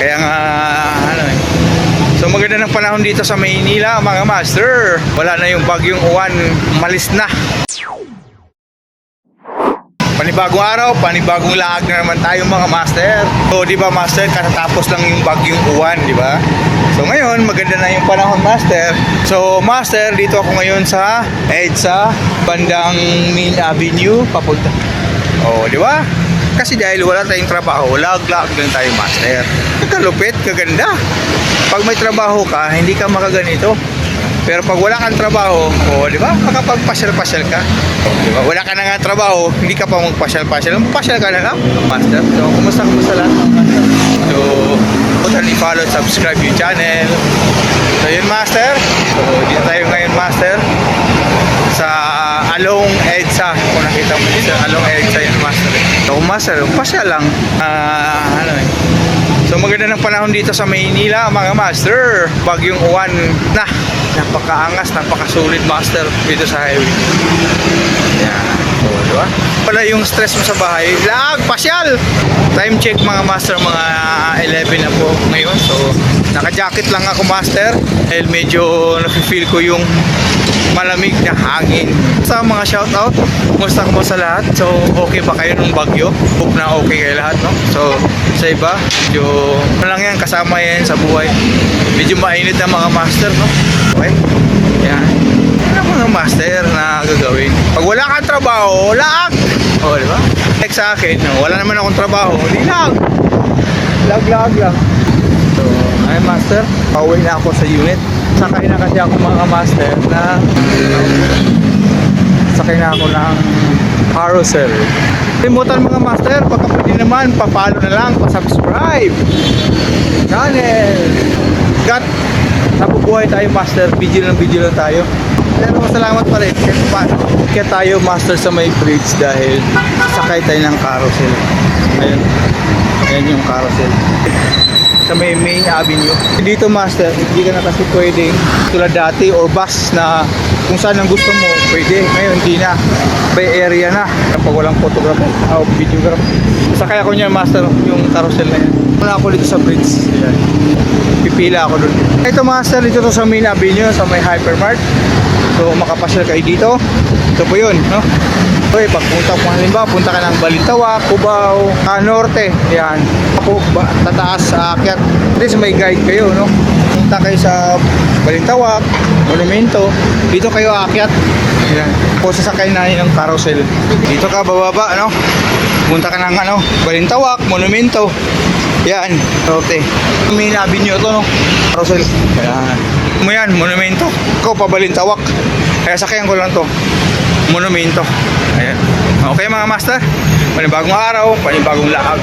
Kaya nga, so maganda ng panahon dito sa Maynila mga master. Wala na yung bagyong uwan, malis na. Panibagong araw, panibagong laag na naman tayo mga master. So di ba master, katatapos lang yung bagyong uwan, di ba? So ngayon, maganda na yung panahon master. So master, dito ako ngayon sa EDSA, bandang Main Avenue, papunta. Oh, di ba? Kasi dahil wala tayong trabaho, lag-lag lang tayo master. Kakalupit, kaganda. Pag may trabaho ka, hindi ka makaganito. Pero pag wala kang trabaho, oh, di ba? Makapagpasyal-pasyal ka. Di ba? Wala ka na nga trabaho, hindi ka pa magpasyal-pasyal. Magpasyal ka na lang, master. So, kumusta lahat mga master? So, punta i-follow, subscribe yung channel. So, yun master. So, dito tayo ngayon master sa Along EDSA. Kung nakita mo dito, Along EDSA yun master. So, master, pasyal lang. So maganda ng panahon dito sa Maynila mga master. Bagyong uwan na. Napakaangas, napakasulit master dito sa highway. Yan. So, diba? Pala yung stress mo sa bahay, lag, pasyal! Time check mga master, mga 11 na po ngayon. So naka-jacket lang ako master dahil medyo nafe-feel ko yung malamig na hangin. Sa mga shoutout, kumusta mo sa lahat? So okay ba kayo nung bagyo? Hope na okay kayo lahat, no? So sa iba, medyo lang yan, kasama yan sa buhay. Medyo mainit na mga master, no? Okay? Yan. Ano mga master na gagawin? Pag wala kang trabaho, lag! O, di ba? Like sa akin, wala naman akong trabaho, di lag! Lag lang. So, ay master, pauwi na ako sa unit. Sakay na kasi ako mga master na sakay na ako ng carousel. Limutan mga master, pagka pwede naman, papalo na lang, pa-subscribe channel. Got, nabubuhay tayo master, video lang tayo. Pero salamat pa rin kaya tayo master sa may bridge dahil sakay tayo ng carousel. Ayan yung carousel sa may Main Avenue. Dito master, hindi ka na kasi pwedeng tulad dati or bus na kung saan ang gusto mo pwede. Ngayon hindi na, by area na kapag walang photographer o videographer. Sakay ako niyan master, yung carousel na yan. Wala ako dito sa bridge. Ayan. Pipila ako dun. Ito master, dito to sa Main Avenue sa may Hypermart. So makapasyal kayo dito. Ito po yun, no? Okay, pag punta mo halimbawa, punta ka ng Balintawak, Cubao, Norte, yan. Ako, tataas sa akyat. At least may guide kayo, no? Punta kayo sa Balintawak, Monumento, dito kayo akyat. Yan. Kung sasakay na yung carousel. Dito ka bababa, no? Punta ka ng Balintawak, Monumento. Yan, Norte. Main Avenue to, no? Carousel. Yan. Mo yan, Monumento. Ako pa Balintawak. Kaya sakayan ko lang to. Monumento. Ayan. Okay mga master, panibagong araw, panibagong laag.